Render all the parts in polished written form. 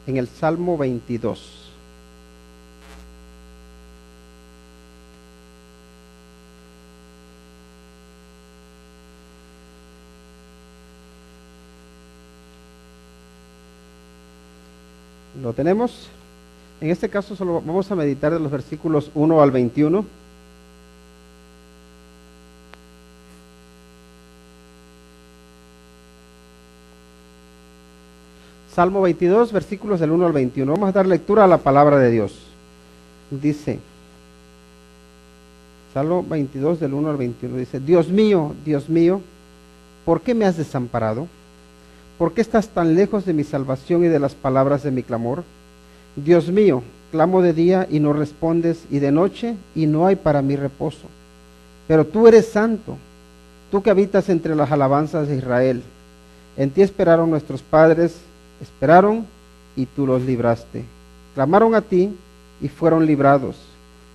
en el Salmo 22. ¿Lo tenemos? En este caso solo vamos a meditar de los versículos 1 al 21. Salmo 22, versículos del 1 al 21. Vamos a dar lectura a la palabra de Dios. Dice, Salmo 22, del 1 al 21, dice: Dios mío, ¿por qué me has desamparado? ¿Por qué estás tan lejos de mi salvación y de las palabras de mi clamor? Dios mío, clamo de día y no respondes, y de noche y no hay para mí reposo. Pero tú eres santo, tú que habitas entre las alabanzas de Israel. En ti esperaron nuestros padres, esperaron y tú los libraste. Clamaron a ti y fueron librados.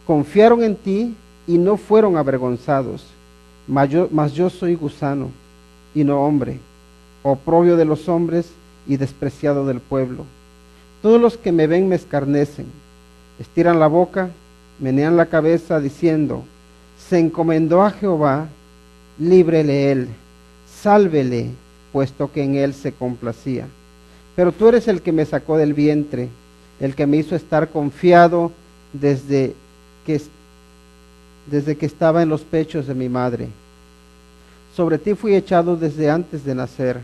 Confiaron en ti y no fueron avergonzados. Mas yo soy gusano y no hombre, oprobio de los hombres y despreciado del pueblo. Todos los que me ven me escarnecen, estiran la boca, menean la cabeza diciendo: se encomendó a Jehová, líbrele él, sálvele, puesto que en él se complacía. Pero tú eres el que me sacó del vientre, el que me hizo estar confiado desde que estaba en los pechos de mi madre. Sobre ti fui echado desde antes de nacer,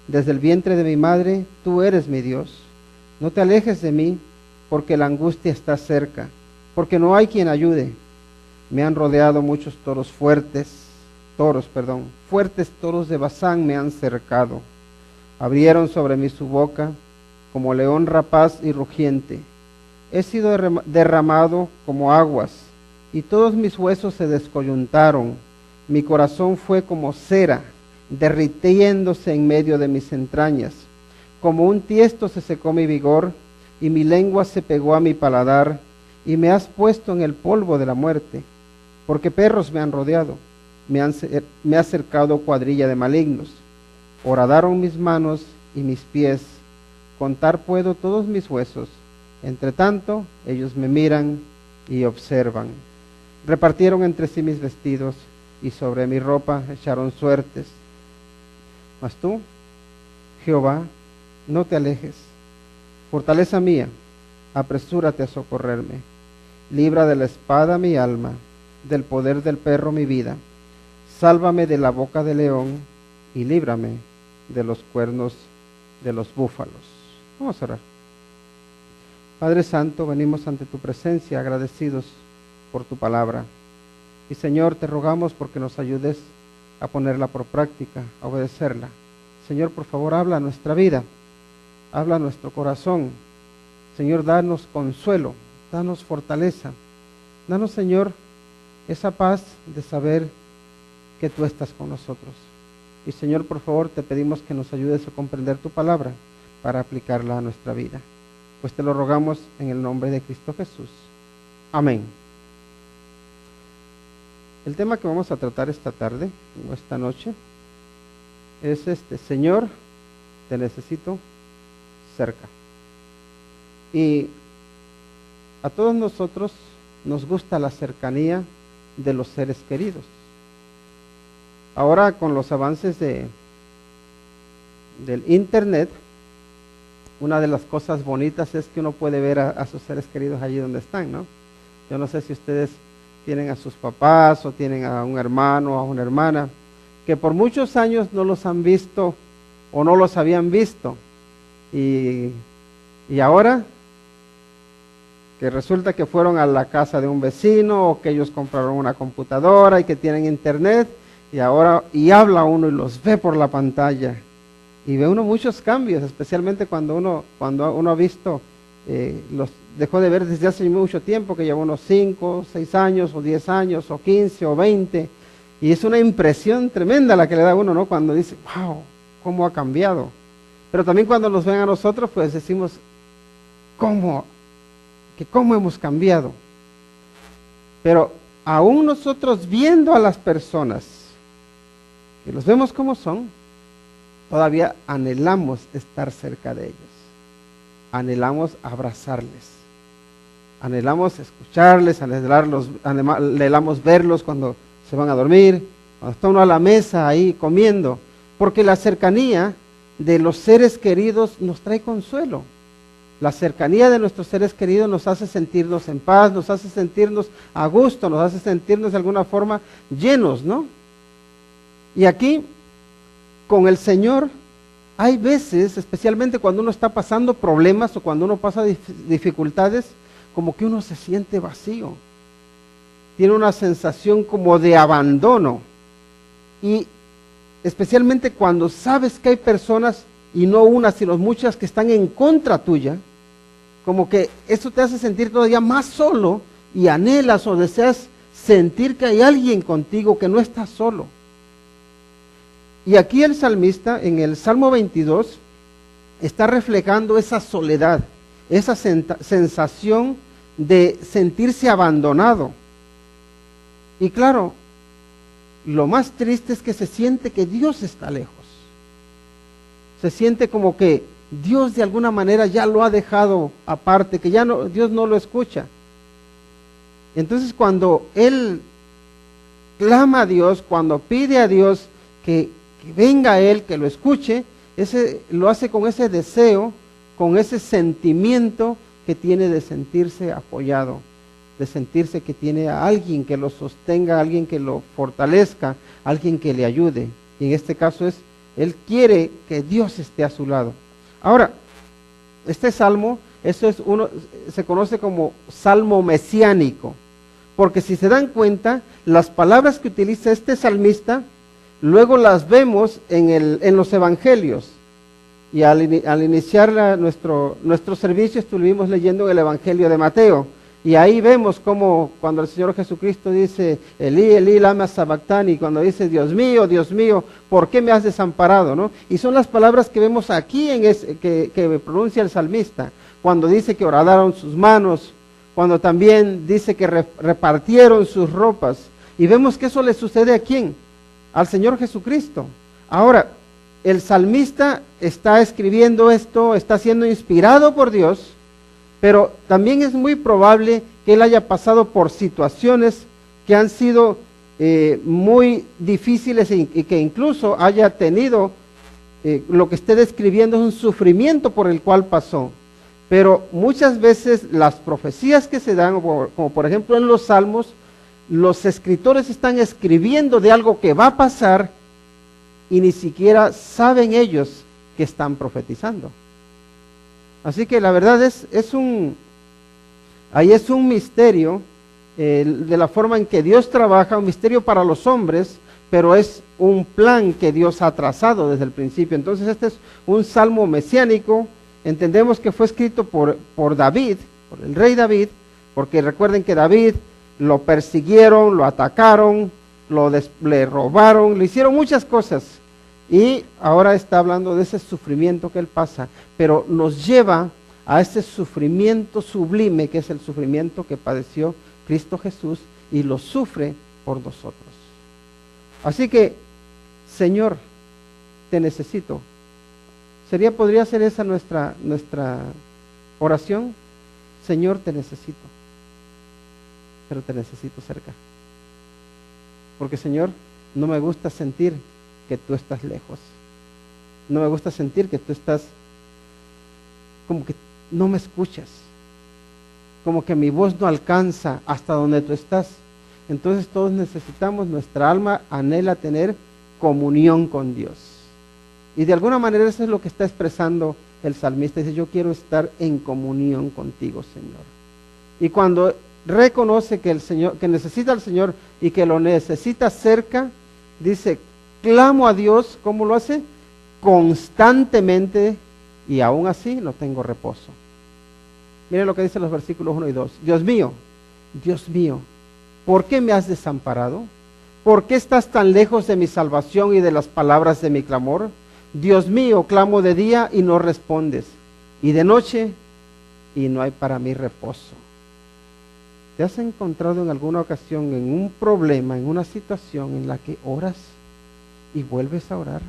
desde el vientre de mi madre, tú eres mi Dios. No te alejes de mí, porque la angustia está cerca, porque no hay quien ayude. Me han rodeado muchos fuertes toros de Basán me han cercado. Abrieron sobre mí su boca, como león rapaz y rugiente. He sido derramado como aguas, y todos mis huesos se descoyuntaron. Mi corazón fue como cera, derritiéndose en medio de mis entrañas. Como un tiesto se secó mi vigor, y mi lengua se pegó a mi paladar, y me has puesto en el polvo de la muerte, porque perros me han rodeado, me ha cercado cuadrilla de malignos. Horadaron mis manos y mis pies, contar puedo todos mis huesos. Entre tanto, ellos me miran y observan. Repartieron entre sí mis vestidos, y sobre mi ropa echaron suertes. Mas tú, Jehová, no te alejes. Fortaleza mía, apresúrate a socorrerme. Libra de la espada mi alma, del poder del perro mi vida. Sálvame de la boca del león y líbrame de los cuernos de los búfalos. Vamos a orar. Padre Santo, venimos ante tu presencia agradecidos por tu palabra. Y Señor, te rogamos porque nos ayudes a ponerla por práctica, a obedecerla. Señor, por favor, habla a nuestra vida, habla a nuestro corazón. Señor, danos consuelo, danos fortaleza. Danos, Señor, esa paz de saber que tú estás con nosotros. Y Señor, por favor, te pedimos que nos ayudes a comprender tu palabra para aplicarla a nuestra vida. Pues te lo rogamos en el nombre de Cristo Jesús. Amén. El tema que vamos a tratar esta tarde o esta noche es Señor, te necesito cerca. Y a todos nosotros nos gusta la cercanía de los seres queridos. Ahora con los avances del internet, una de las cosas bonitas es que uno puede ver a sus seres queridos allí donde están, ¿no? Yo no sé si ustedes tienen a sus papás o tienen a un hermano o a una hermana que por muchos años no los han visto o no los habían visto, y ahora que resulta que fueron a la casa de un vecino o que ellos compraron una computadora y que tienen internet, y ahora habla uno y los ve por la pantalla y ve uno muchos cambios, especialmente cuando uno ha visto, los dejó de ver desde hace mucho tiempo, que lleva unos 5, 6 años o 10 años o 15 o 20, y es una impresión tremenda la que le da a uno, ¿no? Cuando dice, wow, cómo ha cambiado. Pero también cuando nos ven a nosotros, pues decimos, ¿cómo hemos cambiado? Pero aún nosotros viendo a las personas, que los vemos como son, todavía anhelamos estar cerca de ellos. anhelamos abrazarles, anhelamos escucharles, anhelamos verlos cuando se van a dormir, cuando está uno a la mesa ahí comiendo, porque la cercanía de los seres queridos nos trae consuelo. La cercanía de nuestros seres queridos nos hace sentirnos en paz, nos hace sentirnos a gusto, nos hace sentirnos de alguna forma llenos, ¿no? Y aquí, con el Señor, hay veces, especialmente cuando uno está pasando problemas o cuando uno pasa dificultades, como que uno se siente vacío. Tiene una sensación como de abandono. Y especialmente cuando sabes que hay personas, y no una, sino muchas que están en contra tuya, como que eso te hace sentir todavía más solo y anhelas o deseas sentir que hay alguien contigo, que no estás solo. Y aquí el salmista, en el Salmo 22, está reflejando esa soledad, esa sensación de sentirse abandonado. Y claro, lo más triste es que se siente que Dios está lejos. Se siente como que Dios de alguna manera ya lo ha dejado aparte, que ya no, Dios no lo escucha. Entonces cuando él clama a Dios, cuando pide a Dios que venga a él, que lo escuche, lo hace con ese deseo, con ese sentimiento que tiene de sentirse apoyado, de sentirse que tiene a alguien que lo sostenga, alguien que lo fortalezca, alguien que le ayude. Y en este caso él quiere que Dios esté a su lado. Ahora, este salmo, se conoce como salmo mesiánico, porque si se dan cuenta, las palabras que utiliza este salmista, luego las vemos en los evangelios. Y al iniciar nuestro servicio estuvimos leyendo el evangelio de Mateo. Y ahí vemos cómo cuando el Señor Jesucristo dice, Elí, Elí, lama sabactani, cuando dice, Dios mío, ¿por qué me has desamparado? ¿No? Y son las palabras que vemos aquí que pronuncia el salmista, cuando dice que horadaron sus manos, cuando también dice que repartieron sus ropas. Y vemos que eso le sucede ¿a quién? Al Señor Jesucristo. Ahora, el salmista está escribiendo esto, está siendo inspirado por Dios, pero también es muy probable que él haya pasado por situaciones que han sido muy difíciles y que incluso haya tenido, lo que esté describiendo es un sufrimiento por el cual pasó. Pero muchas veces las profecías que se dan, como por ejemplo en los Salmos, los escritores están escribiendo de algo que va a pasar y ni siquiera saben ellos que están profetizando. Así que la verdad ahí es un misterio de la forma en que Dios trabaja, un misterio para los hombres, pero es un plan que Dios ha trazado desde el principio. Entonces este es un salmo mesiánico. Entendemos que fue escrito por David, por el rey David, porque recuerden que David lo persiguieron, lo atacaron, le robaron, le hicieron muchas cosas. Y ahora está hablando de ese sufrimiento que él pasa, pero nos lleva a ese sufrimiento sublime, que es el sufrimiento que padeció Cristo Jesús y lo sufre por nosotros. Así que, Señor, te necesito. ¿Podría ser esa nuestra oración? Señor, te necesito, pero te necesito cerca. Porque, Señor, no me gusta sentir que tú estás lejos. No me gusta sentir que tú estás como que no me escuchas, como que mi voz no alcanza hasta donde tú estás. Entonces todos necesitamos, nuestra alma anhela tener comunión con Dios. Y de alguna manera eso es lo que está expresando el salmista. Dice, yo quiero estar en comunión contigo, Señor. Y cuando reconoce que necesita al Señor y que lo necesita cerca, dice, clamo a Dios. ¿Cómo lo hace? Constantemente, y aún así no tengo reposo. Miren lo que dicen los versículos 1 y 2. Dios mío, ¿por qué me has desamparado? ¿Por qué estás tan lejos de mi salvación y de las palabras de mi clamor? Dios mío, clamo de día y no respondes, y de noche y no hay para mí reposo. ¿Te has encontrado en alguna ocasión en un problema, en una situación en la que oras y vuelves a orar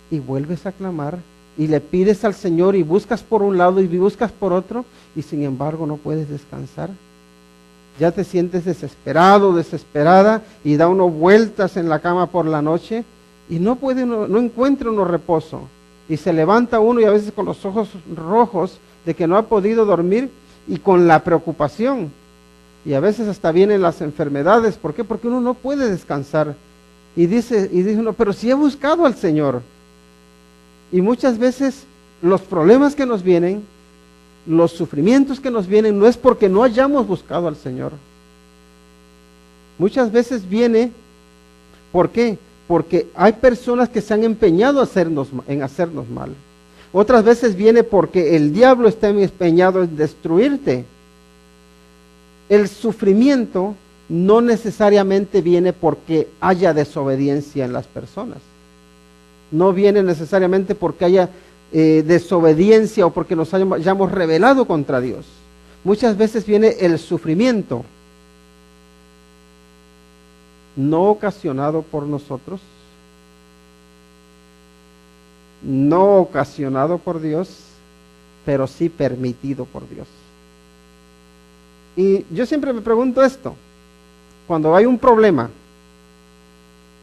y vuelves a clamar y le pides al Señor y buscas por un lado y buscas por otro y sin embargo no puedes descansar. Ya te sientes desesperado, desesperada y da uno vueltas en la cama por la noche y no encuentra uno reposo. Y se levanta uno y a veces con los ojos rojos de que no ha podido dormir y con la preocupación. Y a veces hasta vienen las enfermedades. ¿Por qué? Porque uno no puede descansar. Y dice uno, pero si he buscado al Señor. Y muchas veces los problemas que nos vienen, los sufrimientos que nos vienen, no es porque no hayamos buscado al Señor. Muchas veces viene, ¿por qué? Porque hay personas que se han empeñado en hacernos mal. Otras veces viene porque el diablo está empeñado en destruirte. El sufrimiento no necesariamente viene porque haya desobediencia en las personas. No viene necesariamente porque haya desobediencia o porque nos hayamos rebelado contra Dios. Muchas veces viene el sufrimiento no ocasionado por nosotros, no ocasionado por Dios, pero sí permitido por Dios. Y yo siempre me pregunto esto, cuando hay un problema,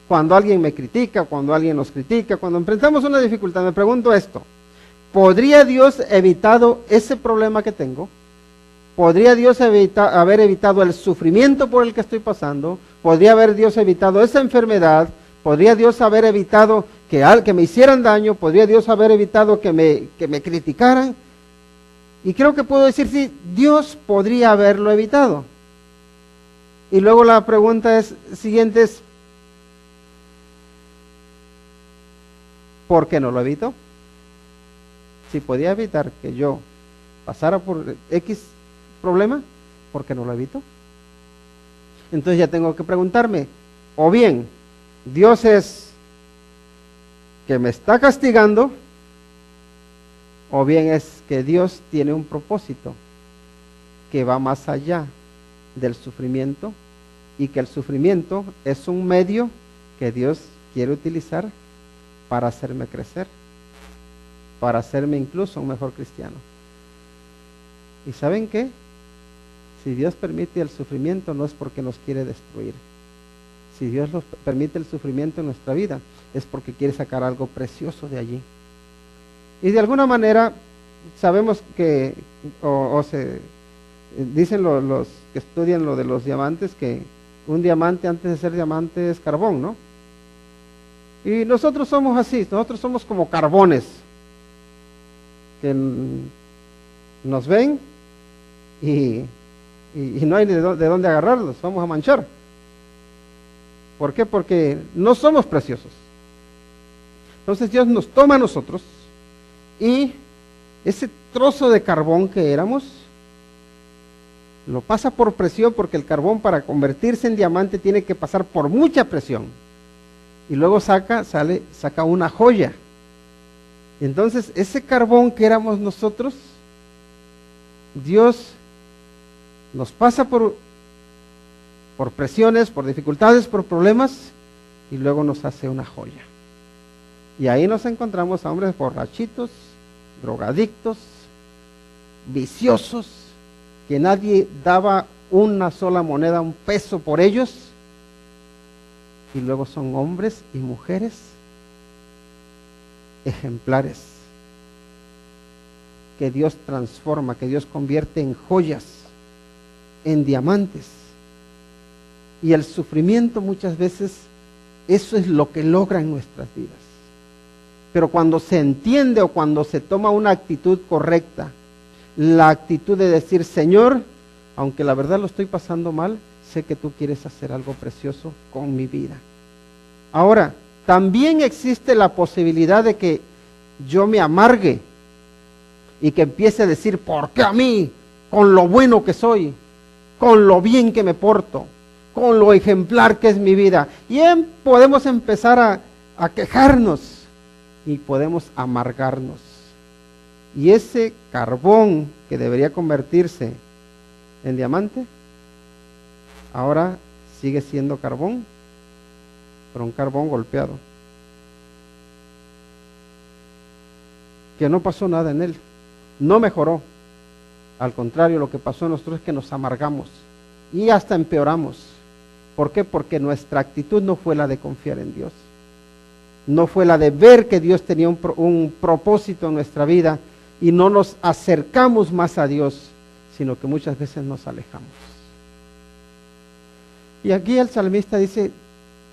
cuando alguien me critica, cuando alguien nos critica, cuando enfrentamos una dificultad, me pregunto esto: ¿podría Dios evitado ese problema que tengo? ¿Podría Dios haber evitado el sufrimiento por el que estoy pasando? ¿Podría haber Dios evitado esa enfermedad? ¿Podría Dios haber evitado que me hicieran daño? ¿Podría Dios haber evitado que me criticaran? Y creo que puedo decir, sí, Dios podría haberlo evitado. Y luego la pregunta siguiente es, ¿por qué no lo evitó? Si podía evitar que yo pasara por X problema, ¿por qué no lo evitó? Entonces ya tengo que preguntarme, o bien Dios es que me está castigando, o bien es que Dios tiene un propósito que va más allá del sufrimiento y que el sufrimiento es un medio que Dios quiere utilizar para hacerme crecer, para hacerme incluso un mejor cristiano. ¿Y saben qué? Si Dios permite el sufrimiento no es porque nos quiere destruir. Si Dios permite el sufrimiento en nuestra vida es porque quiere sacar algo precioso de allí. Y de alguna manera sabemos que, dicen los que estudian lo de los diamantes, que un diamante antes de ser diamante es carbón, ¿no? Y nosotros somos así, nosotros somos como carbones, que nos ven y no hay de dónde agarrarlos, vamos a manchar. ¿Por qué? Porque no somos preciosos. Entonces Dios nos toma a nosotros y ese trozo de carbón que éramos, lo pasa por presión, porque el carbón para convertirse en diamante tiene que pasar por mucha presión. Y luego saca una joya. Entonces ese carbón que éramos nosotros, Dios nos pasa por presiones, por dificultades, por problemas, y luego nos hace una joya. Y ahí nos encontramos a hombres borrachitos, drogadictos, viciosos, que nadie daba una sola moneda, un peso por ellos, y luego son hombres y mujeres ejemplares, que Dios transforma, que Dios convierte en joyas, en diamantes. Y el sufrimiento muchas veces, eso es lo que logra en nuestras vidas. Pero cuando se entiende o cuando se toma una actitud correcta, la actitud de decir, Señor, aunque la verdad lo estoy pasando mal, sé que tú quieres hacer algo precioso con mi vida. Ahora, también existe la posibilidad de que yo me amargue y que empiece a decir, ¿por qué a mí? Con lo bueno que soy, con lo bien que me porto, con lo ejemplar que es mi vida. Y podemos empezar a quejarnos y podemos amargarnos. Y ese carbón que debería convertirse en diamante, ahora sigue siendo carbón, pero un carbón golpeado. que no pasó nada en él, no mejoró. Al contrario, lo que pasó en nosotros es que nos amargamos y hasta empeoramos. ¿Por qué? Porque nuestra actitud no fue la de confiar en Dios. No fue la de ver que Dios tenía un propósito en nuestra vida y no nos acercamos más a Dios, sino que muchas veces nos alejamos. Y aquí el salmista dice,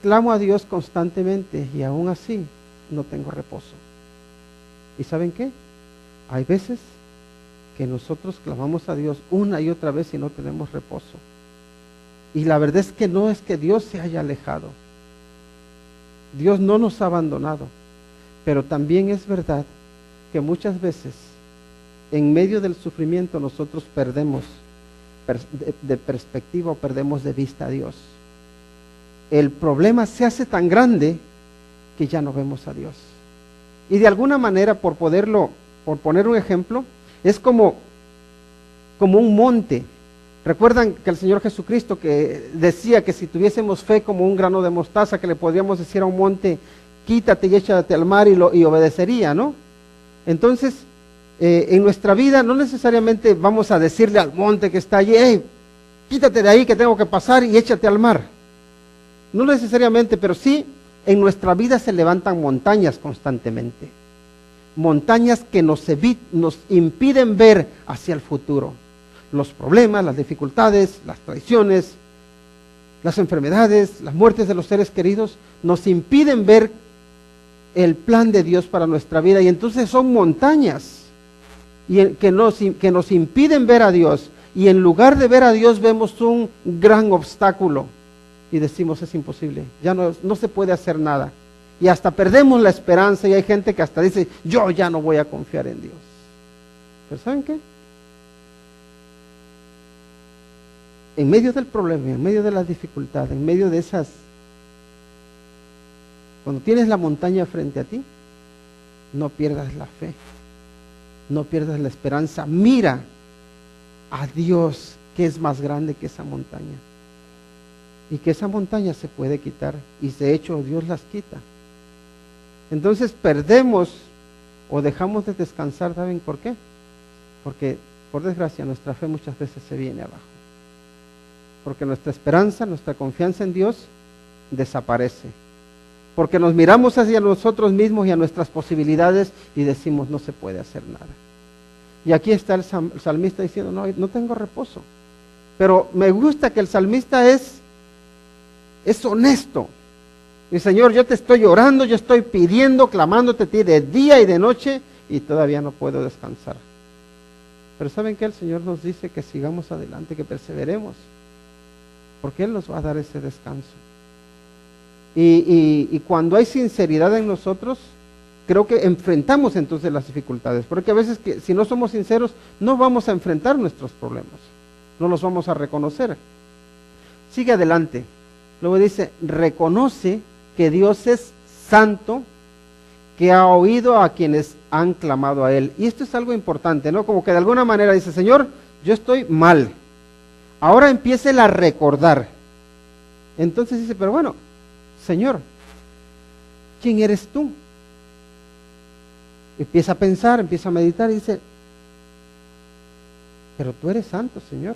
clamo a Dios constantemente y aún así no tengo reposo. ¿Y saben qué? Hay veces que nosotros clamamos a Dios una y otra vez y no tenemos reposo. Y la verdad es que no es que Dios se haya alejado. Dios no nos ha abandonado. Pero también es verdad que muchas veces en medio del sufrimiento nosotros perdemos de perspectiva o perdemos de vista a Dios. El problema se hace tan grande que ya no vemos a Dios. Y de alguna manera, por poner un ejemplo, es como un monte. Recuerdan que el Señor Jesucristo que decía que si tuviésemos fe como un grano de mostaza, que le podríamos decir a un monte, quítate y échate al mar y obedecería, ¿no? Entonces, en nuestra vida no necesariamente vamos a decirle al monte que está allí, hey, quítate de ahí que tengo que pasar y échate al mar. No necesariamente, pero sí en nuestra vida se levantan montañas constantemente. Montañas que nos impiden ver hacia el futuro. Los problemas, las dificultades, las traiciones, las enfermedades, las muertes de los seres queridos, nos impiden ver el plan de Dios para nuestra vida. Y entonces son montañas que nos impiden ver a Dios. Y en lugar de ver a Dios vemos un gran obstáculo. Y decimos, es imposible, ya no se puede hacer nada. Y hasta perdemos la esperanza y hay gente que hasta dice, yo ya no voy a confiar en Dios. Pero ¿saben qué? En medio del problema, en medio de las dificultades, en medio de cuando tienes la montaña frente a ti, no pierdas la fe, no pierdas la esperanza. Mira a Dios, que es más grande que esa montaña. Y que esa montaña se puede quitar, y de hecho Dios las quita. Entonces perdemos o dejamos de descansar, ¿saben por qué? Porque, por desgracia, nuestra fe muchas veces se viene abajo. Porque nuestra esperanza, nuestra confianza en Dios desaparece. Porque nos miramos hacia nosotros mismos y a nuestras posibilidades y decimos, no se puede hacer nada. Y aquí está el salmista diciendo, no tengo reposo. Pero me gusta que el salmista es honesto. Mi Señor, yo te estoy orando, yo estoy pidiendo, clamándote a ti de día y de noche y todavía no puedo descansar. Pero ¿saben qué? El Señor nos dice que sigamos adelante, que perseveremos, porque Él nos va a dar ese descanso. Y cuando hay sinceridad en nosotros, creo que enfrentamos entonces las dificultades, porque a veces que si no somos sinceros, no vamos a enfrentar nuestros problemas, no los vamos a reconocer. Sigue adelante. Luego dice, reconoce que Dios es santo, que ha oído a quienes han clamado a Él. Y esto es algo importante, ¿no? Como que de alguna manera dice, Señor, yo estoy mal. Ahora empiece a recordar. Entonces dice, pero bueno, Señor, ¿quién eres tú? Empieza a pensar, empieza a meditar y dice, pero tú eres santo, Señor.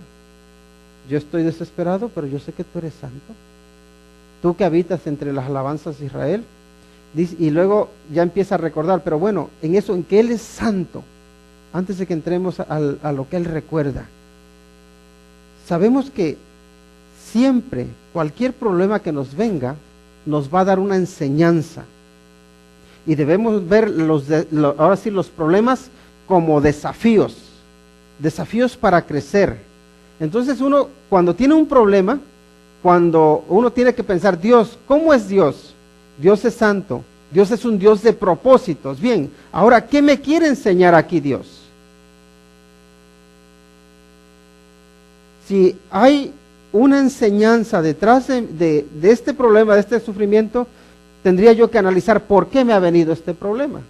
Yo estoy desesperado, pero yo sé que tú eres santo. Tú que habitas entre las alabanzas de Israel. Dice, y luego ya empieza a recordar, pero bueno, en eso, en que Él es santo, antes de que entremos a lo que Él recuerda. Sabemos que siempre, cualquier problema que nos venga, nos va a dar una enseñanza. Y debemos ver ahora sí los problemas como desafíos para crecer. Entonces uno, cuando tiene un problema, cuando uno tiene que pensar, Dios, ¿cómo es Dios? Dios es santo, Dios es un Dios de propósitos. Bien, ahora, ¿qué me quiere enseñar aquí Dios? Si hay una enseñanza detrás de este problema, de este sufrimiento, tendría yo que analizar por qué me ha venido este problema.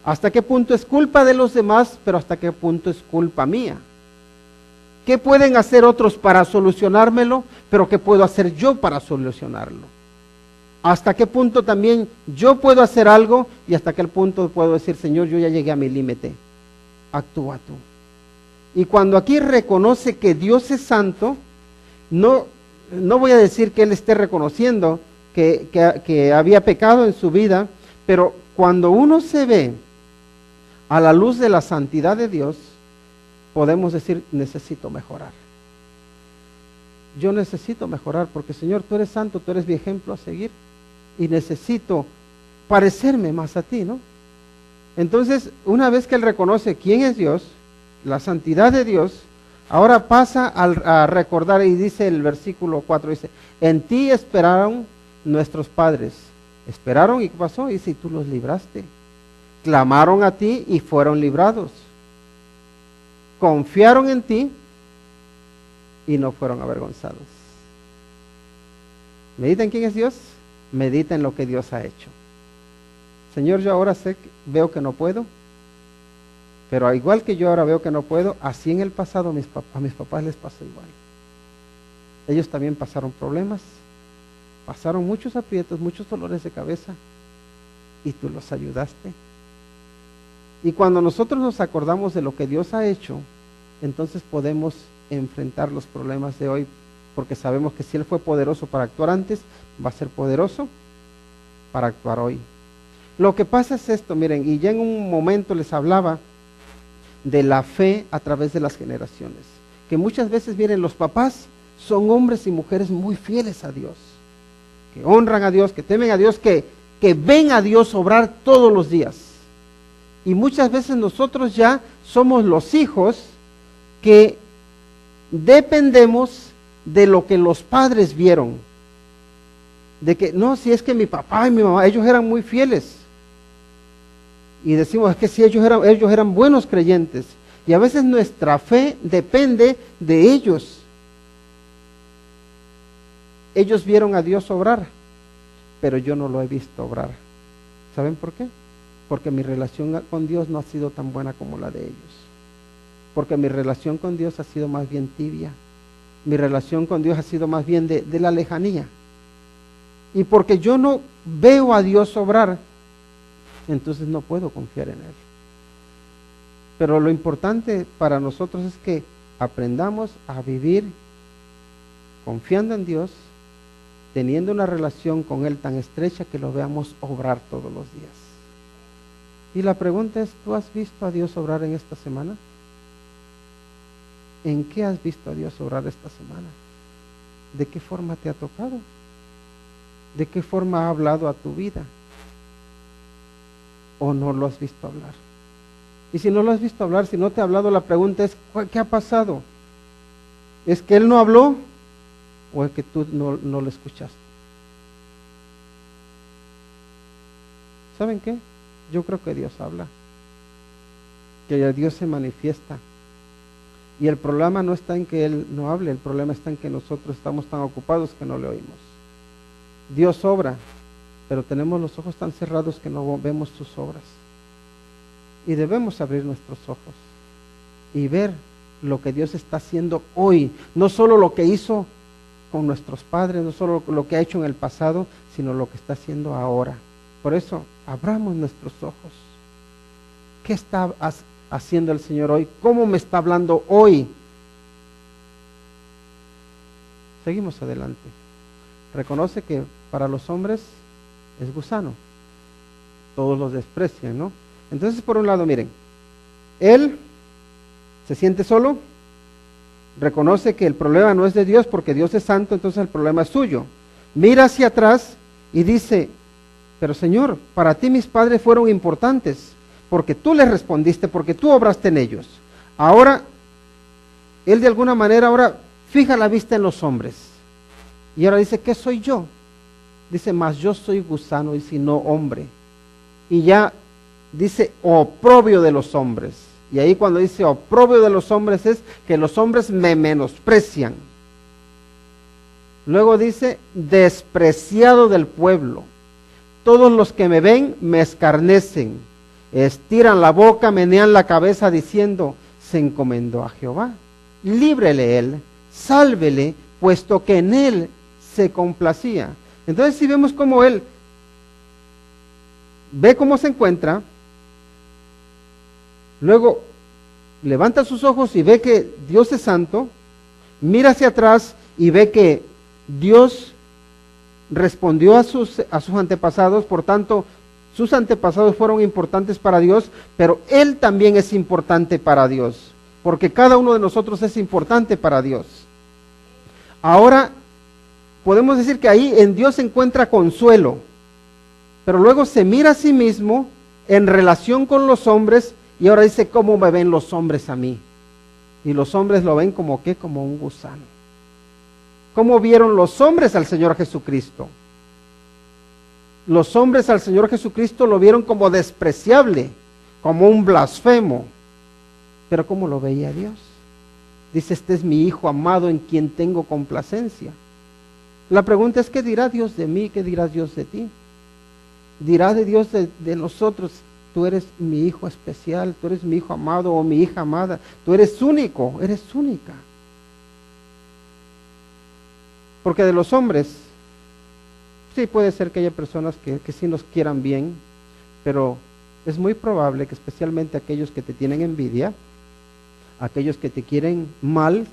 ¿Hasta qué punto es culpa de los demás, pero hasta qué punto es culpa mía? ¿Qué pueden hacer otros para solucionármelo, pero qué puedo hacer yo para solucionarlo? hasta qué punto también yo puedo hacer algo y hasta qué punto puedo decir, Señor, yo ya llegué a mi límite, actúa tú. Y cuando aquí reconoce que Dios es santo, no voy a decir que él esté reconociendo que había pecado en su vida, pero cuando uno se ve a la luz de la santidad de Dios, podemos decir, necesito mejorar. Yo necesito mejorar porque, Señor, tú eres santo, tú eres mi ejemplo a seguir y necesito parecerme más a ti, ¿no? Entonces, una vez que él reconoce quién es Dios, la santidad de Dios, ahora pasa a recordar, y dice el versículo 4, dice, en ti esperaron nuestros padres. Esperaron, ¿y qué pasó? Dice, y tú los libraste. Clamaron a ti y fueron librados. Confiaron en ti y no fueron avergonzados. Medita en quién es Dios, medita en lo que Dios ha hecho. Señor, yo ahora veo que no puedo, pero al igual que yo ahora veo que no puedo, así en el pasado a mis papás les pasó igual. Ellos también pasaron problemas, pasaron muchos aprietos, muchos dolores de cabeza, y tú los ayudaste. Y cuando nosotros nos acordamos de lo que Dios ha hecho, entonces podemos enfrentar los problemas de hoy, porque sabemos que si Él fue poderoso para actuar antes, va a ser poderoso para actuar hoy. Lo que pasa es esto, miren, y ya en un momento les hablaba de la fe a través de las generaciones, que muchas veces, miren, los papás son hombres y mujeres muy fieles a Dios, que honran a Dios, que temen a Dios, que ven a Dios obrar todos los días. Y muchas veces nosotros ya somos los hijos que dependemos de lo que los padres vieron. De que, no, si es que mi papá y mi mamá, ellos eran muy fieles. Y decimos, es que si ellos eran buenos creyentes. Y a veces nuestra fe depende de ellos. Ellos vieron a Dios obrar, pero yo no lo he visto obrar. ¿Saben por qué? Porque mi relación con Dios no ha sido tan buena como la de ellos. Porque mi relación con Dios ha sido más bien tibia. Mi relación con Dios ha sido más bien de la lejanía. Y porque yo no veo a Dios obrar, entonces no puedo confiar en Él. Pero lo importante para nosotros es que aprendamos a vivir confiando en Dios, teniendo una relación con Él tan estrecha que lo veamos obrar todos los días. Y la pregunta es, ¿tú has visto a Dios obrar en esta semana? ¿En qué has visto a Dios obrar esta semana? ¿De qué forma te ha tocado? ¿De qué forma ha hablado a tu vida? ¿O no lo has visto hablar? Y si no lo has visto hablar, si no te ha hablado, la pregunta es, ¿qué ha pasado? ¿Es que Él no habló? ¿O es que tú no lo escuchaste? ¿Saben qué? Yo creo que Dios habla, que Dios se manifiesta. Y el problema no está en que Él no hable, el problema está en que nosotros estamos tan ocupados que no le oímos. Dios obra, pero tenemos los ojos tan cerrados que no vemos sus obras. Y debemos abrir nuestros ojos y ver lo que Dios está haciendo hoy, no solo lo que hizo con nuestros padres, no solo lo que ha hecho en el pasado, sino lo que está haciendo ahora. Por eso, abramos nuestros ojos. ¿Qué está haciendo el Señor hoy? ¿Cómo me está hablando hoy? Seguimos adelante. Reconoce que para los hombres es gusano. Todos los desprecian, ¿no? Entonces, por un lado, miren, él se siente solo, reconoce que el problema no es de Dios porque Dios es santo, entonces el problema es suyo. Mira hacia atrás y dice, pero Señor, para ti mis padres fueron importantes, porque tú les respondiste, porque tú obraste en ellos. Ahora, él de alguna manera ahora fija la vista en los hombres. Y ahora dice, ¿qué soy yo? Dice, mas yo soy gusano y si no hombre. Y ya dice, oprobio de los hombres. Y ahí cuando dice oprobio de los hombres es que los hombres me menosprecian. Luego dice, despreciado del pueblo. Todos los que me ven me escarnecen. Estiran la boca, menean la cabeza diciendo, se encomendó a Jehová. Líbrele él, sálvele, puesto que en él se complacía. Entonces si vemos cómo él ve cómo se encuentra, luego levanta sus ojos y ve que Dios es santo, mira hacia atrás y ve que Dios respondió a sus antepasados, por tanto, sus antepasados fueron importantes para Dios, pero él también es importante para Dios, porque cada uno de nosotros es importante para Dios. Ahora, podemos decir que ahí en Dios se encuentra consuelo, pero luego se mira a sí mismo en relación con los hombres, y ahora dice, ¿cómo me ven los hombres a mí? Y los hombres lo ven como ¿qué? Como un gusano. ¿Cómo vieron los hombres al Señor Jesucristo? Los hombres al Señor Jesucristo lo vieron como despreciable, como un blasfemo. Pero ¿cómo lo veía Dios? Dice, este es mi Hijo amado en quien tengo complacencia. La pregunta es, ¿qué dirá Dios de mí? ¿Qué dirá Dios de ti? Dirá de Dios de nosotros, tú eres mi Hijo especial, tú eres mi Hijo amado o mi hija amada, tú eres único, eres única. Porque de los hombres, sí puede ser que haya personas que sí nos quieran bien, pero es muy probable que especialmente aquellos que te tienen envidia, aquellos que te quieren mal,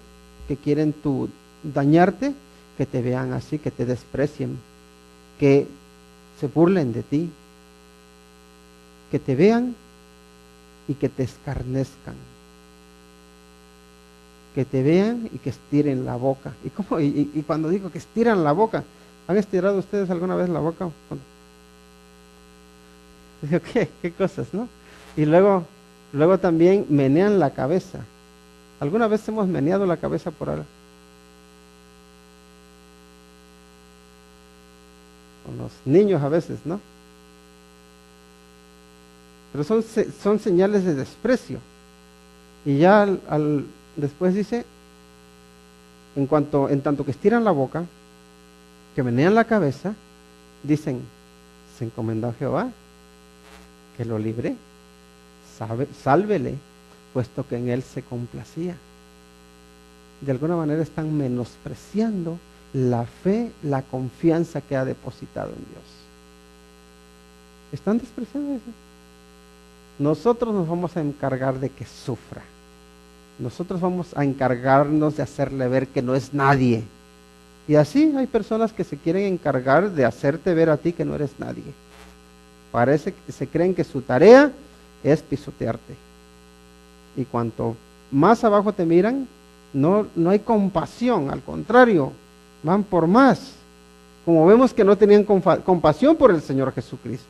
que quieren dañarte, que te vean así, que te desprecien, que se burlen de ti, que te vean y que te escarnezcan, que te vean y que estiren la boca. Y cuando digo que estiran la boca, ¿han estirado ustedes alguna vez la boca? Digo, ¿qué cosas, no? Y luego también menean la cabeza. ¿Alguna vez hemos meneado la cabeza por algo? Con los niños a veces, ¿no? Pero son señales de desprecio. Y ya después dice, en tanto que estiran la boca, que menean la cabeza, dicen, se encomendó a Jehová, que lo libre, sálvele, puesto que en él se complacía. De alguna manera están menospreciando la fe, la confianza que ha depositado en Dios. Están despreciando eso. Nosotros nos vamos a encargar de que sufra. Nosotros vamos a encargarnos de hacerle ver que no es nadie. Y así hay personas que se quieren encargar de hacerte ver a ti que no eres nadie. Parece que se creen que su tarea es pisotearte. Y cuanto más abajo te miran, no hay compasión, al contrario, van por más. Como vemos que no tenían compasión por el Señor Jesucristo.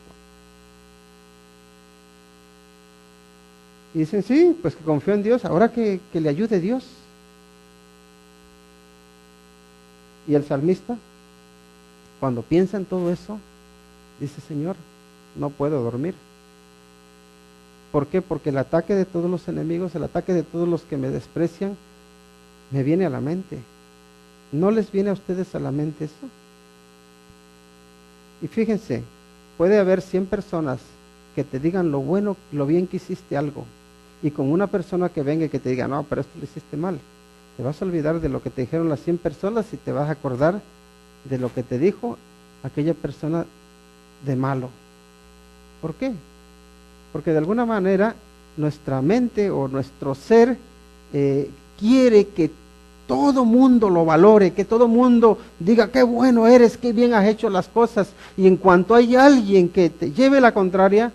Y dicen, sí, pues que confió en Dios, ahora que le ayude Dios. Y el salmista, cuando piensa en todo eso, dice, Señor, no puedo dormir. ¿Por qué? Porque el ataque de todos los enemigos, el ataque de todos los que me desprecian, me viene a la mente. ¿No les viene a ustedes a la mente eso? Y fíjense, puede haber 100 personas que te digan lo bueno, lo bien que hiciste algo, y con una persona que venga y que te diga, no, pero esto lo hiciste mal, te vas a olvidar de lo que te dijeron las 100 personas y te vas a acordar de lo que te dijo aquella persona de malo. ¿Por qué? Porque de alguna manera nuestra mente o nuestro ser quiere que todo mundo lo valore, que todo mundo diga qué bueno eres, qué bien has hecho las cosas, y en cuanto hay alguien que te lleve la contraria,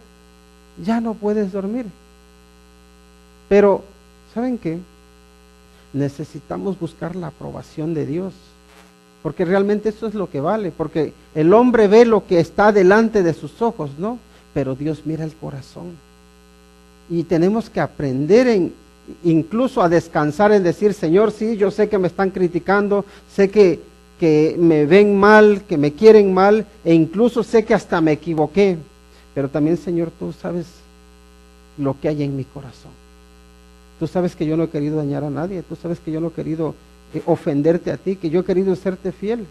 ya no puedes dormir. Pero, ¿saben qué? Necesitamos buscar la aprobación de Dios, porque realmente eso es lo que vale, porque el hombre ve lo que está delante de sus ojos, ¿no? Pero Dios mira el corazón. Y tenemos que aprender incluso a descansar en decir, Señor, sí, yo sé que me están criticando, sé que me ven mal, que me quieren mal, e incluso sé que hasta me equivoqué, pero también, Señor, tú sabes lo que hay en mi corazón. Tú sabes que yo no he querido dañar a nadie, tú sabes que yo no he querido ofenderte a ti, que yo he querido serte fiel.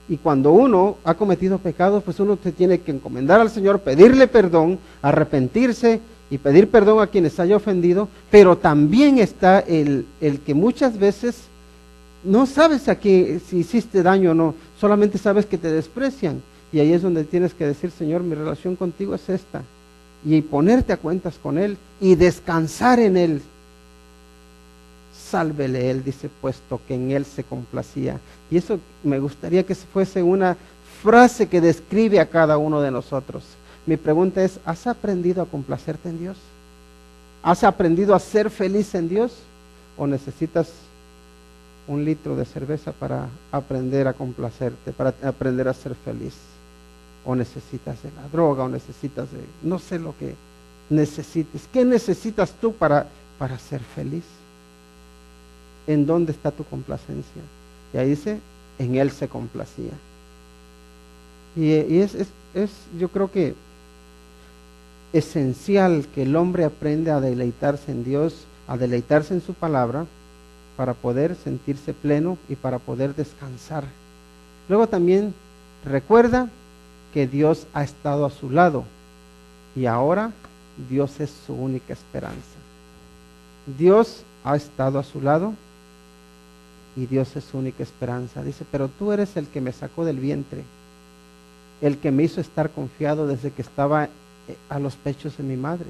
Y cuando uno ha cometido pecados, pues uno se tiene que encomendar al Señor, pedirle perdón, arrepentirse y pedir perdón a quienes haya ofendido, pero también está el que muchas veces no sabes a qué, si hiciste daño o no, solamente sabes que te desprecian. Y ahí es donde tienes que decir, Señor, mi relación contigo es esta. Y ponerte a cuentas con Él y descansar en Él. Sálvele Él, dice, puesto que en Él se complacía. Y eso me gustaría que fuese una frase que describe a cada uno de nosotros. Mi pregunta es, ¿has aprendido a complacerte en Dios? ¿Has aprendido a ser feliz en Dios? ¿O necesitas un litro de cerveza para aprender a complacerte, para aprender a ser feliz? ¿O necesitas de la droga, o necesitas de, no sé lo que necesites? ¿Qué necesitas tú para ser feliz? ¿En dónde está tu complacencia? Y ahí dice, en Él se complacía. Y es yo creo que esencial que el hombre aprenda a deleitarse en Dios, a deleitarse en su palabra, para poder sentirse pleno y para poder descansar. Luego también recuerda que Dios ha estado a su lado y ahora Dios es su única esperanza. Dios ha estado a su lado y Dios es su única esperanza. Dice, pero tú eres el que me sacó del vientre, el que me hizo estar confiado desde que estaba a los pechos de mi madre.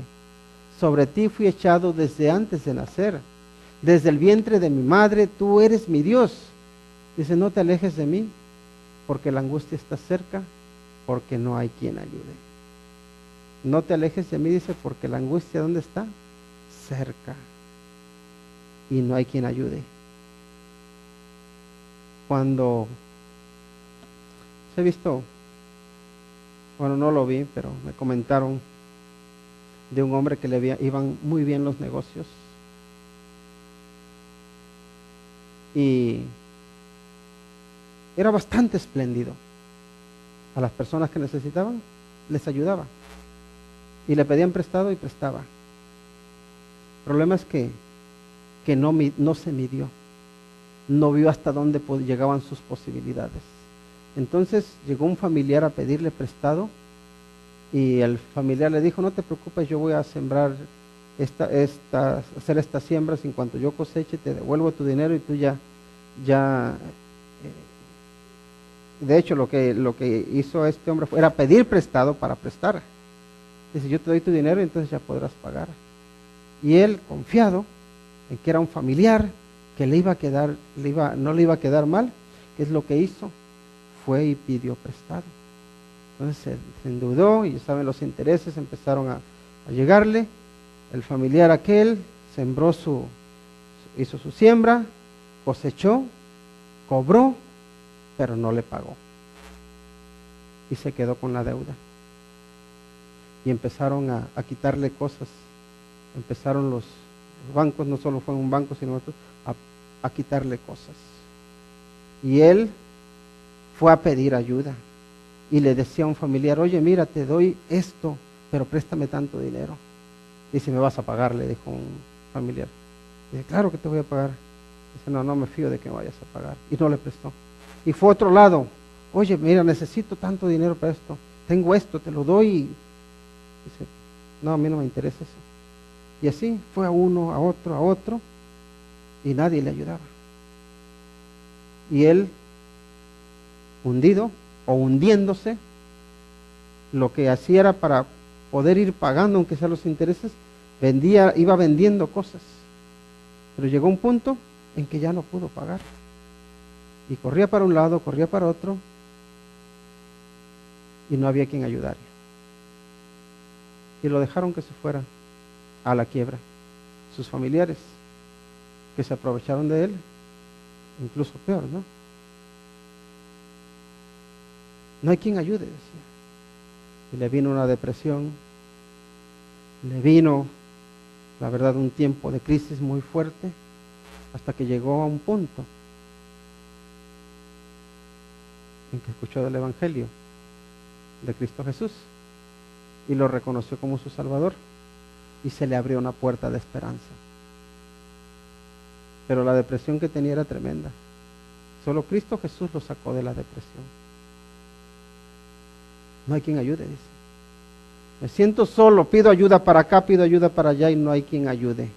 Sobre ti fui echado desde antes de nacer. Desde el vientre de mi madre, tú eres mi Dios. Dice, no te alejes de mí, porque la angustia está cerca, porque no hay quien ayude. No te alejes de mí, dice, porque la angustia, ¿dónde está? Cerca. Y no hay quien ayude. Cuando he visto, bueno, no lo vi, pero me comentaron de un hombre que iban muy bien los negocios. Y era bastante espléndido. A las personas que necesitaban, les ayudaba. Y le pedían prestado y prestaba. El problema es que no se midió. No vio hasta dónde llegaban sus posibilidades. Entonces llegó un familiar a pedirle prestado y el familiar le dijo, no te preocupes, yo voy a sembrar hacer estas siembras, en cuanto yo coseche te devuelvo tu dinero y tú ya de hecho lo que hizo este hombre era pedir prestado para prestar. Dice, yo te doy tu dinero y entonces ya podrás pagar. Y él, confiado en que era un familiar, que no le iba a quedar mal, ¿qué es lo que hizo? Fue y pidió prestado. Entonces se endeudó y saben, los intereses empezaron a llegarle. El familiar aquel hizo su siembra, cosechó, cobró, pero no le pagó. Y se quedó con la deuda. Y empezaron a quitarle cosas. Empezaron los bancos, no solo fue un banco, sino otros, a quitarle cosas. Y él fue a pedir ayuda. Y le decía a un familiar, oye, mira, te doy esto, pero préstame tanto dinero. Dice, ¿me vas a pagar?, le dijo un familiar. Dice, claro que te voy a pagar. Dice, no me fío de que me vayas a pagar. Y no le prestó. Y fue a otro lado. Oye, mira, necesito tanto dinero para esto. Tengo esto, te lo doy. Dice, no, a mí no me interesa eso. Y así fue a uno, a otro, y nadie le ayudaba. Y él, hundido o hundiéndose, lo que hacía era para poder ir pagando, aunque sea los intereses, iba vendiendo cosas. Pero llegó un punto en que ya no pudo pagar. Y corría para un lado, corría para otro, y no había quien ayudarle. Y lo dejaron que se fuera a la quiebra. Sus familiares, que se aprovecharon de él, incluso peor, ¿no? No hay quien ayude, decía. Y le vino una depresión, le vino, la verdad, un tiempo de crisis muy fuerte, hasta que llegó a un punto en que escuchó del Evangelio de Cristo Jesús y lo reconoció como su Salvador, y se le abrió una puerta de esperanza. Pero la depresión que tenía era tremenda. Solo Cristo Jesús lo sacó de la depresión. No hay quien ayude, dice. Me siento solo, pido ayuda para acá, pido ayuda para allá y no hay quien ayude.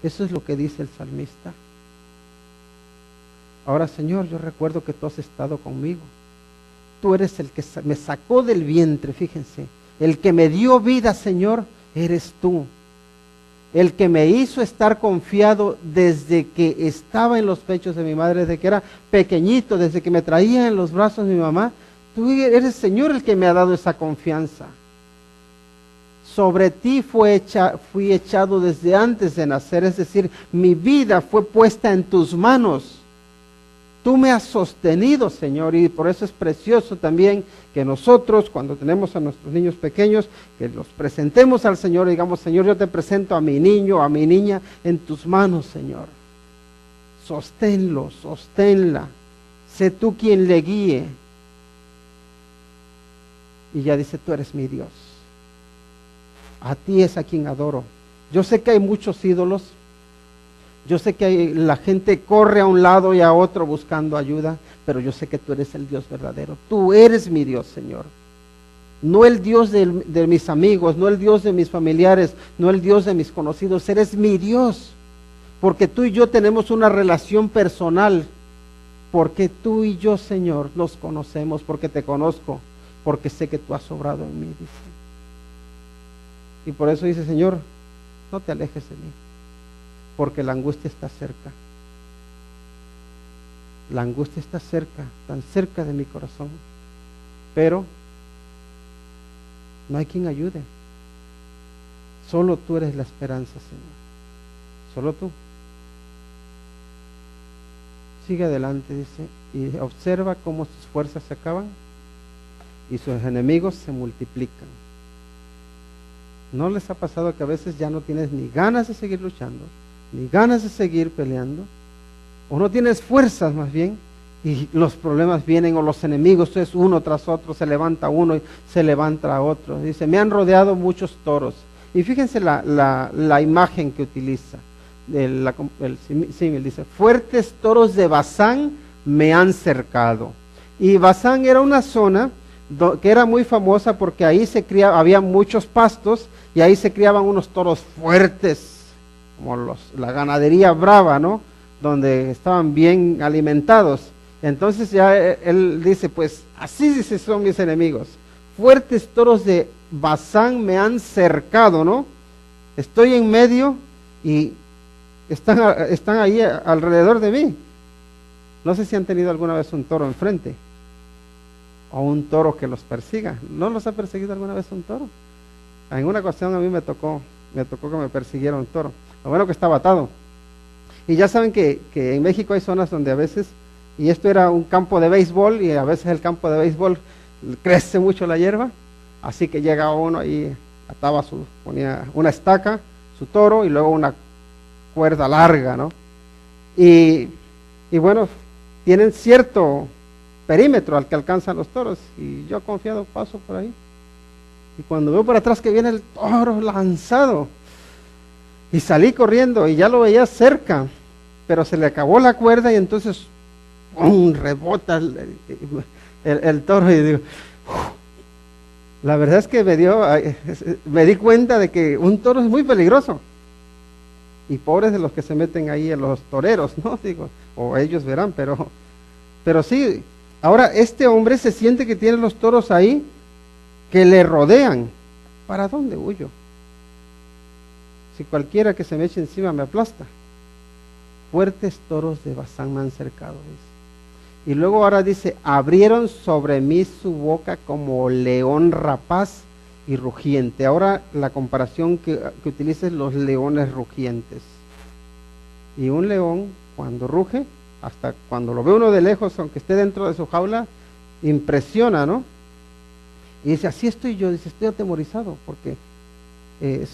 Eso es lo que dice el salmista. Ahora, Señor, yo recuerdo que tú has estado conmigo. Tú eres el que me sacó del vientre, fíjense. El que me dio vida, Señor, eres tú. El que me hizo estar confiado desde que estaba en los pechos de mi madre, desde que era pequeñito, desde que me traía en los brazos de mi mamá. Tú eres, Señor, el que me ha dado esa confianza. Sobre ti fui echado desde antes de nacer, es decir, mi vida fue puesta en tus manos. Tú me has sostenido, Señor, y por eso es precioso también que nosotros, cuando tenemos a nuestros niños pequeños, que los presentemos al Señor y digamos, Señor, yo te presento a mi niño, a mi niña, en tus manos, Señor. Sosténlo, sosténla. Sé tú quien le guíe. Y ya dice, tú eres mi Dios. A ti es a quien adoro. Yo sé que hay muchos ídolos. Yo sé que la gente corre a un lado y a otro buscando ayuda, pero yo sé que tú eres el Dios verdadero. Tú eres mi Dios, Señor. No el Dios de mis amigos, no el Dios de mis familiares, no el Dios de mis conocidos. Eres mi Dios, porque tú y yo tenemos una relación personal. Porque tú y yo, Señor, nos conocemos, porque te conozco, porque sé que tú has obrado en mí, dice. Y por eso dice, Señor, no te alejes de mí, porque la angustia está cerca. La angustia está cerca, tan cerca de mi corazón. Pero no hay quien ayude. Solo tú eres la esperanza, Señor. Solo tú. Sigue adelante, dice, y observa cómo sus fuerzas se acaban y sus enemigos se multiplican. ¿No les ha pasado que a veces ya no tienes ni ganas de seguir luchando, ni ganas de seguir peleando, o no tienes fuerzas más bien, y los problemas vienen, o los enemigos, es uno tras otro, se levanta uno y se levanta otro? Dice, me han rodeado muchos toros. Y fíjense la imagen que utiliza, el símil, dice, fuertes toros de Basán me han cercado. Y Basán era una zona que era muy famosa porque ahí había muchos pastos, y ahí se criaban unos toros fuertes, como la ganadería brava, ¿no? Donde estaban bien alimentados. Entonces ya él dice, pues así dice, son mis enemigos. Fuertes toros de Basán me han cercado, ¿no? Estoy en medio y están ahí alrededor de mí. No sé si han tenido alguna vez un toro enfrente, o un toro que los persiga. ¿No los ha perseguido alguna vez un toro? En una ocasión a mí me tocó que me persiguiera un toro. Lo bueno que estaba atado. Y ya saben que en México hay zonas donde a veces, y esto era un campo de béisbol, y a veces el campo de béisbol crece mucho la hierba, así que llega uno ahí, ponía una estaca, su toro, y luego una cuerda larga, ¿no? Y bueno, tienen cierto perímetro al que alcanzan los toros, y yo confiado paso por ahí, y cuando veo por atrás que viene el toro lanzado, y salí corriendo y ya lo veía cerca, pero se le acabó la cuerda y entonces rebota el toro, y digo, la verdad es que me di cuenta de que un toro es muy peligroso, y pobres de los que se meten ahí en los toreros, ¿no? Digo, o ellos verán, pero sí. Ahora este hombre se siente que tiene los toros ahí que le rodean. ¿Para dónde huyo? Si cualquiera que se me eche encima me aplasta. Fuertes toros de Basán me han cercado, dice. Y luego ahora dice, abrieron sobre mí su boca como león rapaz y rugiente. Ahora la comparación que utiliza es los leones rugientes. Y un león cuando ruge, hasta cuando lo ve uno de lejos, aunque esté dentro de su jaula, impresiona, ¿no? Y dice, así estoy yo, dice, estoy atemorizado, porque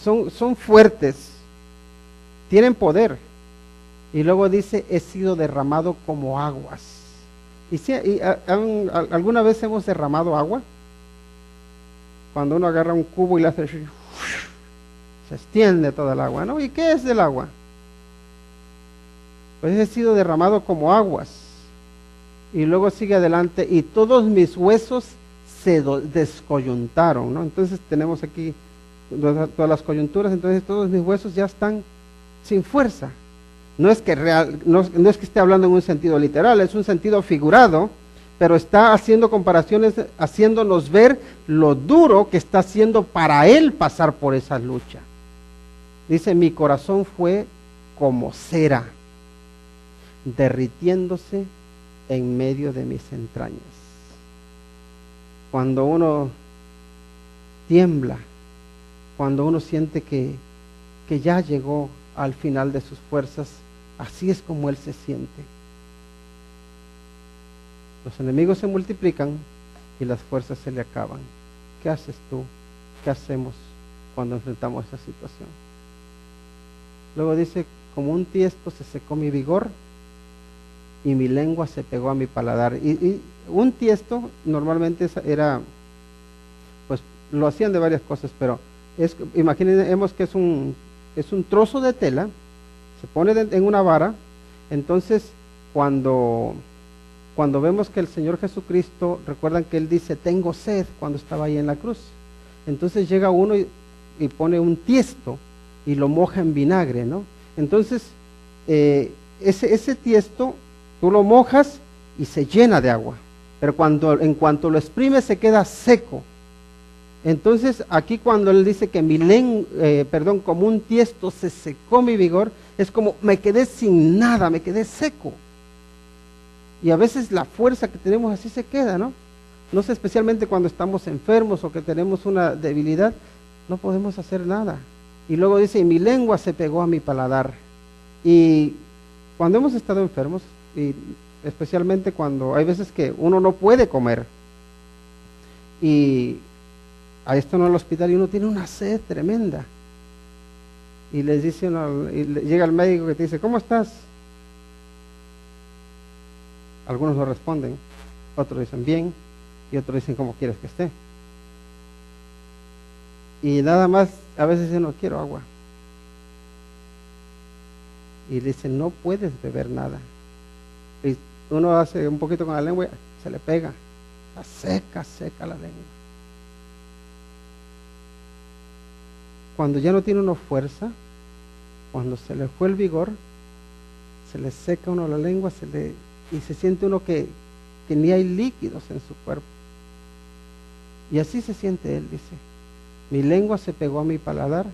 son fuertes, tienen poder. Y luego dice, he sido derramado como aguas. ¿Alguna vez hemos derramado agua? Cuando uno agarra un cubo y le hace, se extiende toda el agua, ¿no? ¿Y qué es el agua? Pues he sido derramado como aguas. Y luego sigue adelante, y todos mis huesos se descoyuntaron, ¿no? Entonces tenemos aquí todas las coyunturas, entonces todos mis huesos ya están sin fuerza. No es que no es que esté hablando en un sentido literal, es un sentido figurado, pero está haciendo comparaciones, haciéndonos ver lo duro que está haciendo para él pasar por esa lucha. Dice, mi corazón fue como cera, derritiéndose en medio de mis entrañas. Cuando uno tiembla, cuando uno siente que ya llegó al final de sus fuerzas, así es como él se siente. Los enemigos se multiplican y las fuerzas se le acaban. ¿Qué haces tú? ¿Qué hacemos cuando enfrentamos esa situación? Luego dice, como un tiesto se secó mi vigor y mi lengua se pegó a mi paladar. Y un tiesto normalmente era, pues lo hacían de varias cosas, pero imaginemos que es un trozo de tela, se pone en una vara. Entonces cuando vemos que el Señor Jesucristo, recuerdan que Él dice, tengo sed, cuando estaba ahí en la cruz. Entonces llega uno y pone un tiesto y lo moja en vinagre, ¿no? Entonces, ese tiesto, tú lo mojas y se llena de agua, pero en cuanto lo exprimes se queda seco. Entonces, aquí cuando Él dice que como un tiesto se secó mi vigor, es como me quedé sin nada, me quedé seco. Y a veces la fuerza que tenemos así se queda, ¿no? No sé, especialmente cuando estamos enfermos o que tenemos una debilidad, no podemos hacer nada. Y luego dice, y mi lengua se pegó a mi paladar. Y cuando hemos estado enfermos, y especialmente cuando hay veces que uno no puede comer, y a esto en el hospital y uno tiene una sed tremenda, y les dice llega el médico que te dice, ¿cómo estás? Algunos no responden, otros dicen bien, y otros dicen, ¿cómo quieres que esté? Y nada más, a veces dicen, no quiero agua. Y le dicen, no puedes beber nada. Y uno hace un poquito con la lengua y se le pega. Está seca la lengua. Cuando ya no tiene uno fuerza, cuando se le fue el vigor, se le seca uno la lengua, y se siente uno que ni hay líquidos en su cuerpo. Y así se siente él, dice, mi lengua se pegó a mi paladar,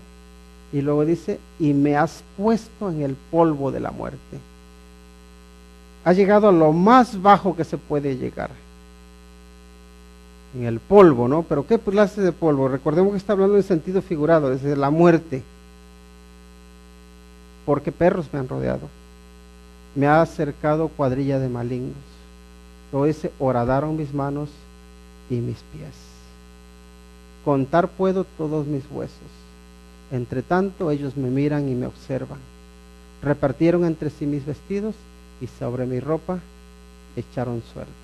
y luego dice, y me has puesto en el polvo de la muerte. Ha llegado a lo más bajo que se puede llegar, en el polvo, ¿no? Pero ¿qué clase de polvo? Recordemos que está hablando en sentido figurado, desde la muerte, porque perros me han rodeado, me ha acercado cuadrilla de malignos. Luego dice, horadaron mis manos y mis pies. Contar puedo todos mis huesos. Entre tanto ellos me miran y me observan. Repartieron entre sí mis vestidos y sobre mi ropa echaron suertes.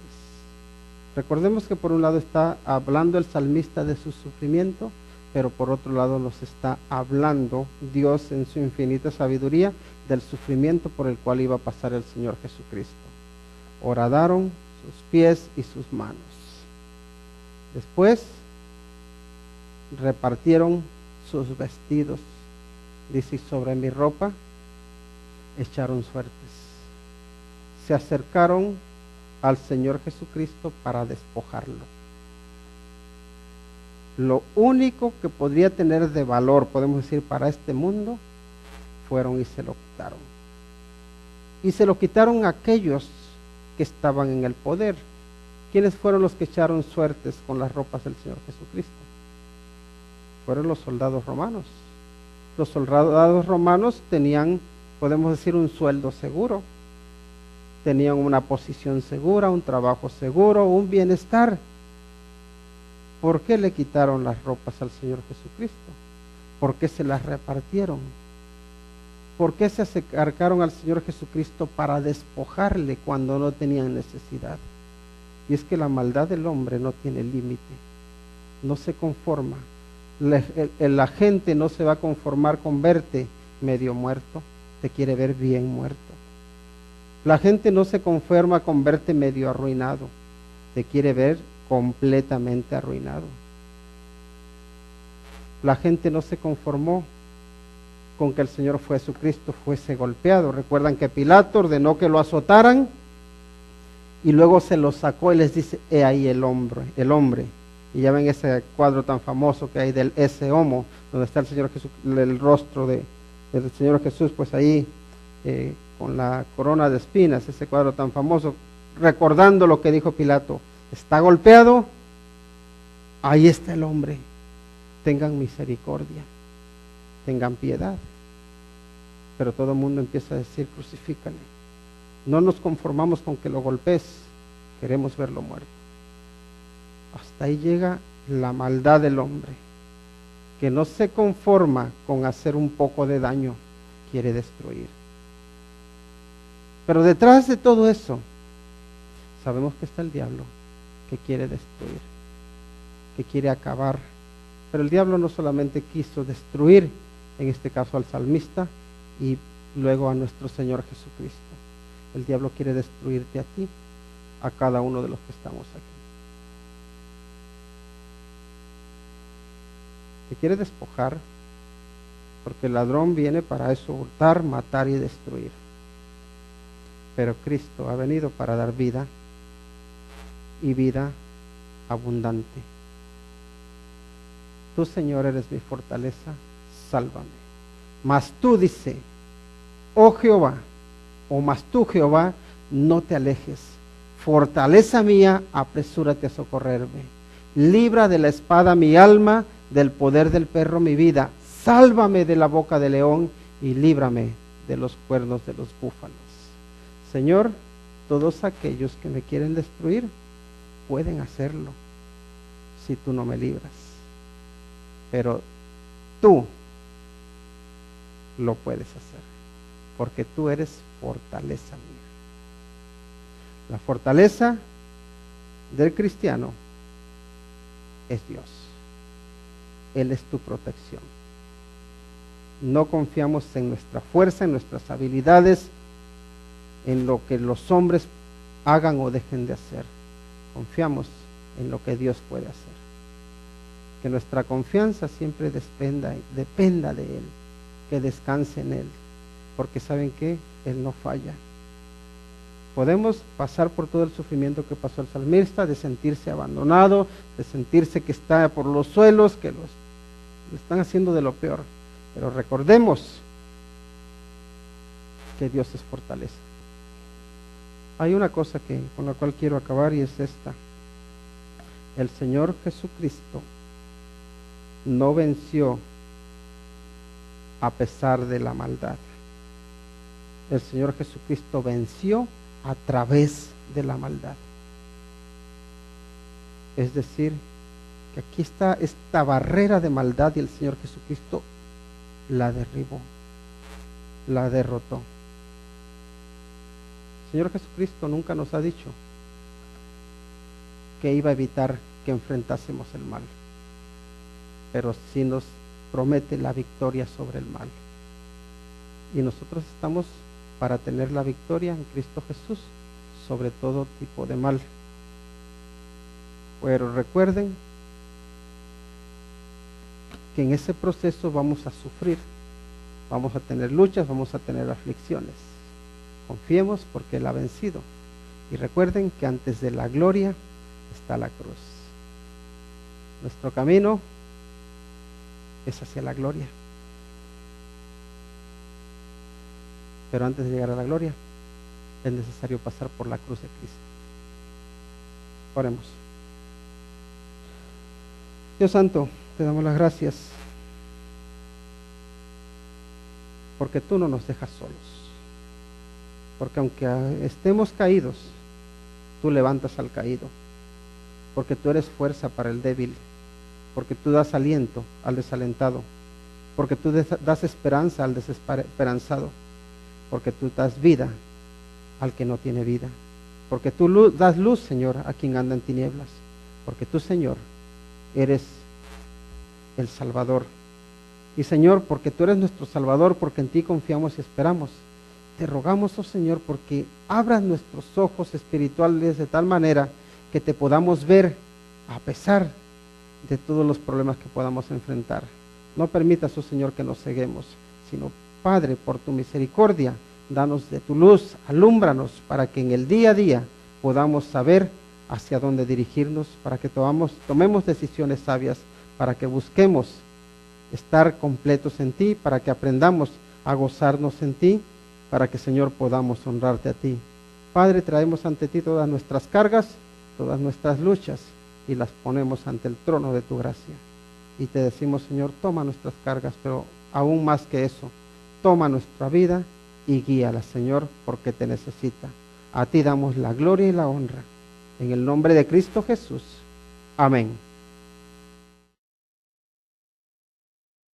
Recordemos que por un lado está hablando el salmista de su sufrimiento, pero por otro lado nos está hablando Dios en su infinita sabiduría del sufrimiento por el cual iba a pasar el Señor Jesucristo. Horadaron sus pies y sus manos. Después repartieron sus vestidos, dice, y sobre mi ropa echaron suertes. Se acercaron al Señor Jesucristo para despojarlo. Lo único que podría tener de valor, podemos decir, para este mundo, fueron y se lo quitaron. Y se lo quitaron aquellos que estaban en el poder. ¿Quiénes fueron los que echaron suertes con las ropas del Señor Jesucristo? Fueron los soldados romanos. Los soldados romanos tenían, podemos decir, un sueldo seguro. Tenían una posición segura, un trabajo seguro, un bienestar. ¿Por qué le quitaron las ropas al Señor Jesucristo? ¿Por qué se las repartieron? ¿Por qué se acercaron al Señor Jesucristo para despojarle cuando no tenían necesidad? Y es que la maldad del hombre no tiene límite, no se conforma. La gente no se va a conformar con verte medio muerto, te quiere ver bien muerto. La gente no se conforma con verte medio arruinado, te quiere ver completamente arruinado. La gente no se conformó con que el Señor Jesucristo fuese golpeado. Recuerdan que Pilato ordenó que lo azotaran y luego se lo sacó y les dice, he ahí el hombre. Y ya ven ese cuadro tan famoso que hay del ese homo, donde está el Señor Jesús, el rostro del Señor Jesús, pues ahí con la corona de espinas, ese cuadro tan famoso, recordando lo que dijo Pilato, está golpeado, ahí está el hombre, tengan misericordia, tengan piedad. Pero todo el mundo empieza a decir, crucifícale. No nos conformamos con que lo golpees, queremos verlo muerto. Hasta ahí llega la maldad del hombre, que no se conforma con hacer un poco de daño, quiere destruir. Pero detrás de todo eso, sabemos que está el diablo, que quiere destruir, que quiere acabar. Pero el diablo no solamente quiso destruir, en este caso al salmista, y luego a nuestro Señor Jesucristo. El diablo quiere destruirte a ti, a cada uno de los que estamos aquí. Te quiere despojar, porque el ladrón viene para eso, hurtar, matar y destruir. Pero Cristo ha venido para dar vida, y vida abundante. Tú, Señor, eres mi fortaleza, sálvame. Mas tú, dice, oh Jehová, o mas tú, Jehová, no te alejes. Fortaleza mía, apresúrate a socorrerme. Libra de la espada mi alma, del poder del perro mi vida. Sálvame de la boca del león y líbrame de los cuernos de los búfalos. Señor, todos aquellos que me quieren destruir pueden hacerlo si tú no me libras. Pero tú lo puedes hacer, porque tú eres fortaleza mía. La fortaleza del cristiano es Dios. Él es tu protección. No confiamos en nuestra fuerza, en nuestras habilidades, en lo que los hombres hagan o dejen de hacer. Confiamos en lo que Dios puede hacer. Que nuestra confianza siempre dependa de Él, que descanse en Él, porque ¿saben qué? Él no falla. Podemos pasar por todo el sufrimiento que pasó el salmista, de sentirse abandonado, de sentirse que está por los suelos, que lo están haciendo de lo peor. Pero recordemos que Dios es fortaleza. Hay una cosa con la cual quiero acabar, y es esta. El Señor Jesucristo no venció a pesar de la maldad. El Señor Jesucristo venció a través de la maldad. Es decir, que aquí está esta barrera de maldad y el Señor Jesucristo la derribó, la derrotó. El Señor Jesucristo nunca nos ha dicho que iba a evitar que enfrentásemos el mal, pero sí nos promete la victoria sobre el mal. Y nosotros estamos para tener la victoria en Cristo Jesús sobre todo tipo de mal. Pero recuerden que en ese proceso vamos a sufrir, vamos a tener luchas, vamos a tener aflicciones. Confiemos porque Él ha vencido. Y recuerden que antes de la gloria está la cruz. Nuestro camino es hacia la gloria. Pero antes de llegar a la gloria, es necesario pasar por la cruz de Cristo. Oremos. Dios Santo, te damos las gracias, porque tú no nos dejas solos. Porque aunque estemos caídos, tú levantas al caído. Porque tú eres fuerza para el débil. Porque tú das aliento al desalentado. Porque tú das esperanza al desesperanzado. Porque tú das vida al que no tiene vida. Porque tú das luz, Señor, a quien anda en tinieblas. Porque tú, Señor, eres el Salvador. Y Señor, porque tú eres nuestro Salvador, porque en ti confiamos y esperamos, te rogamos, oh Señor, porque abras nuestros ojos espirituales de tal manera que te podamos ver a pesar de todos los problemas que podamos enfrentar. No permitas, oh Señor, que nos ceguemos, sino, Padre, por tu misericordia, danos de tu luz, alúmbranos para que en el día a día podamos saber hacia dónde dirigirnos, para que tomemos decisiones sabias, para que busquemos estar completos en ti, para que aprendamos a gozarnos en ti, para que, Señor, podamos honrarte a ti. Padre, traemos ante ti todas nuestras cargas, todas nuestras luchas, y las ponemos ante el trono de tu gracia. Y te decimos, Señor, toma nuestras cargas, pero aún más que eso, toma nuestra vida y guíala, Señor, porque te necesita. A ti damos la gloria y la honra. En el nombre de Cristo Jesús. Amén.